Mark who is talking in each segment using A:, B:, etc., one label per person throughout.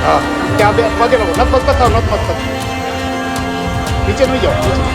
A: હા ત્યાં પગે લાવો, નતમસ્તક થાવ, નતમસ્તક નીચે નહીં જાઓ નીચે.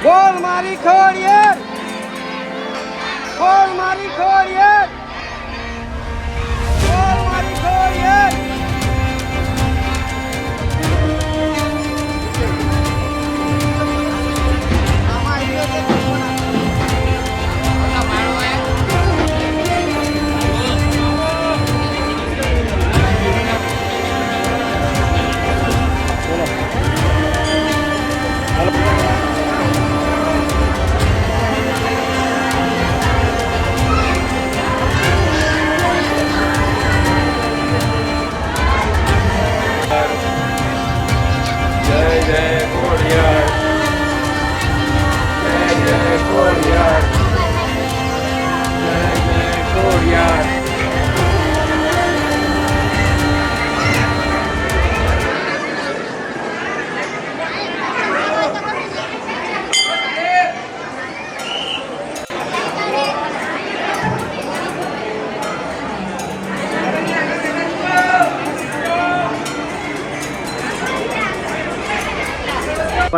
B: બોલ મારી ખોડિયાર, બોલ મારી ખોડિયાર, બોલ મારી ખોડિયાર.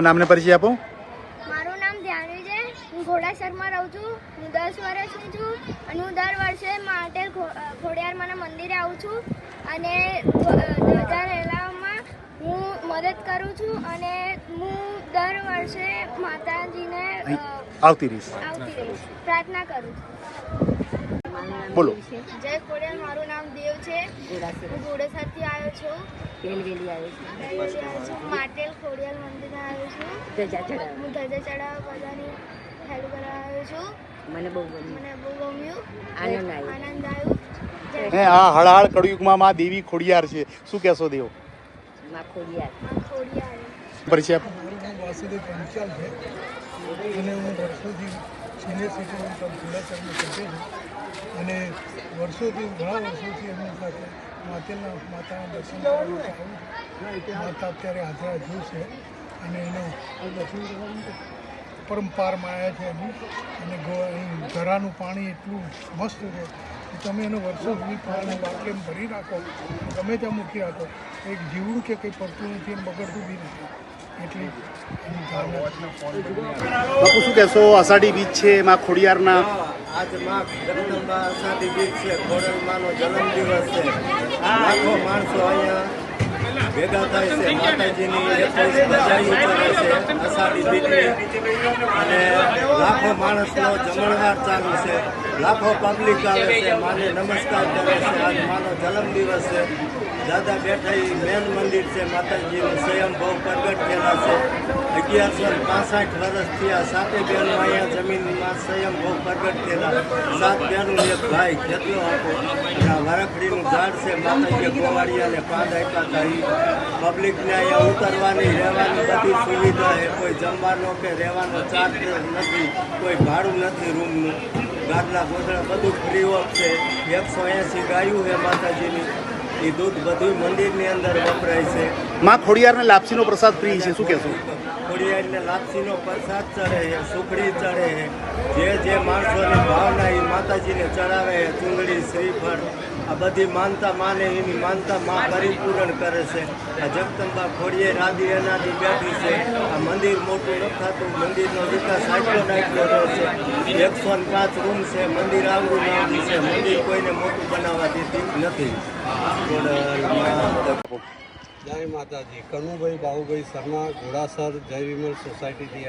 A: નામને પરિચય આપો.
C: મારું નામ ધ્યાનવી છે. હું ઘોડાસરમાં રહું છું. હું 10 વર્ષની છું અને હું દર વર્ષે માટેલ ખોડિયારમાંના મંદિરે આવું છું અને ધજા લહેરાવવામાં હું મદદ કરું છું અને હું દર વર્ષે માતાજીને
A: આવતી રહીશ,
C: પ્રાર્થના કરું છું.
A: બોલો.
C: જય ખોડિયાર. મારું નામ દેવ છે. હું ઘોડેસરથી આવ્યો છું.
D: પેલવેલી આવે
C: માટેલ ખોડિયાર મંદિરે આવ્યો છું.
D: છે ધજા ચડાવવા.
C: હું ધજા ચડાવવા બધાની હેલ્પ કરવા આવ્યો છું.
D: મને બહુ ગમ્યું,
C: મને બહુ ગમ્યું,
D: આનંદ આવ્યો.
C: આનંદ આવ્યો.
A: હે આ હળહાળ કળયુગમાં માં દેવી ખોડિયાર છે, શું કહેશો દેવ?
D: માં ખોડિયાર.
C: ખોડિયાર.
A: પરિચય આપો.
E: મારું નામ વાસુદેવ પંચાલ છે અને હું વર્ષોથી સિનિયર સિટીઝન ક્લબ ઘોડાસરમાં સભ્ય છું અને વર્ષોથી ઘણા વર્ષોથી એમની સાથે માતાના દર્શન કરવા માટે આવું છું. માતા અત્યારે હાજરા હજુ છે અને એનો પરંપરામાં આવ્યા છે એની અને અહીં ઝરાનું પાણી એટલું મસ્ત છે કે તમે એનો વર્ષો સુધી પાણી બાટલીમ ભરી રાખો, ગમે ત્યાં મૂકી રાખો, એક જીવડું કે કંઈ પડતું નથી અને બગડતું બી નથી. એટલી એની ધારણા.
A: બાપુ શું કહેશો? અષાઢી બીજ છે માં ખોડિયારના.
F: આજ માં જગદંબા અષાઢી બીજ છે. ખોડલમાનો જન્મદિવસ છે. લાખો માણસો અહીંયા ભેગા થાય છે. માતાજીની 21 ધજાઈઓ ચડે છે અષાઢી બીજની અને લાખો માણસનો જમણવાર ચાલુ છે. લાખો પબ્લિક આવે છે, માને નમસ્કાર કરે છે. આજ માનો જન્મદિવસ છે. દાદા બેઠા એ મેન મંદિર છે. માતાજીનું સ્વયંભવ પ્રગટ થયેલા છે. 1165 વર્ષથી આ સાતે બહેનો અહીંયા જમીનમાં સ્વયંભવ પ્રગટ થયેલા. 7 બહેનો એક ભાઈ કેટલો આપો. આ વરખડીનું ઝાડ છે. માતાજીએ ગોવાળિયાને પાંદ આપ્યા હતા. પબ્લિકને અહીંયા ઉતરવાની રહેવાની બધી સુવિધા છે. કોઈ જમવાનો કે રહેવાનો ચાર્જ નથી, કોઈ ભાડું નથી રૂમનું. ગાદલા ગોદડા બધું ફ્રી ઓફ છે. 180 ગાયું છે માતાજીની. એ દૂધ બધું મંદિરની અંદર વપરાય છે.
A: માં ખોડિયારને લાપસીનો પ્રસાદ ફ્રી છે, શું કહેશો?
F: ખોડિયારને લાપસીનો પ્રસાદ ચડે છે, સુખડી ચડે છે. જે માણસોની ભાવના એ માતાજીને ચડાવે ચૂંદડી શ્રીફળ આ બધી માનતા માને એની માનતા માં પરિપૂર્ણ કરે છે. આ જગદંબા ખોડિયાર આદિ અનાદિ બેઠી છે. આ મંદિર મોટું ન થતું, મંદિરનો વિકાસ આટલો રહ્યો છે. 105 રૂમ છે, મંદિર આવડું નાનું છે, મંદિર કોઈને મોટું બનાવવા દેતી નથી.
G: જય માતાજી. કનુભાઈ બાહુભાઈ શર્મા, ઘોડાસર જય વિમલ સોસાયટીથી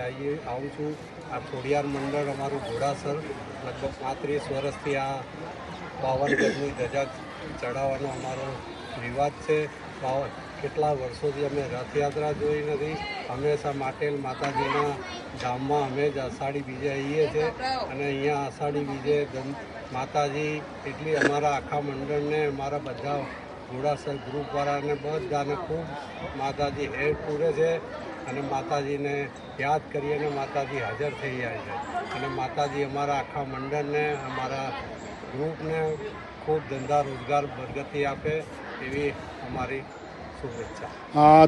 G: આવું છું. આ ખોડિયાર મંડળ અમારું ઘોડાસર લગભગ 35 વર્ષથી આ 52 ગજની ધજા ચડાવવાનો અમારો રિવાજ છે. કેટલા વર્ષોથી અમે રથયાત્રા જોઈ નથી. હંમેશા માટેલ માતાજીના ધામમાં અમે જ અષાઢી બીજે આવીએ છીએ અને અહીંયા અષાઢી બીજે માતાજી એટલી અમારા આખા મંડળને, અમારા બધા ઘોડાસર ગ્રુપવાળાને બધાને ખૂબ માતાજી હેર પૂરે છે અને માતાજીને યાદ કરીને માતાજી હાજર થઈ જાય છે અને માતાજી અમારા આખા મંડળને, અમારા ગ્રુપને ખૂબ ધંધા રોજગાર પ્રગતિ આપે એવી અમારી શુભેચ્છા.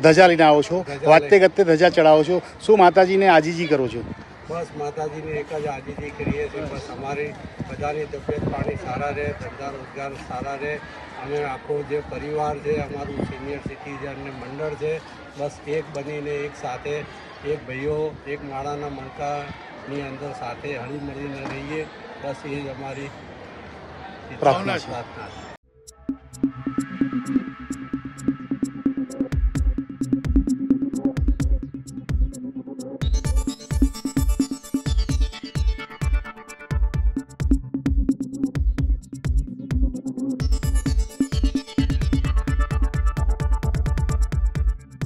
A: ધજા લઈને આવો છો, વાતે ગતે ધજા ચડાવો છો, શું માતાજીને આજીજી કરો છો?
G: બસ માતાજીની એક જ આજીજી કરીએ છીએ. બસ અમારી બધાની તબિયત પાણી સારા રહે, ધંધા રોજગાર સારા રહે. અમે આખો જે પરિવાર છે, અમારું સિનિયર સિટીઝન મંડળ છે, બસ એક બનીને એક સાથે, એક ભાઈઓ એક માળાના મણકાની અંદર સાથે હળી મળીને રહીએ. બસ એ જ અમારી પ્રાર્થના છે.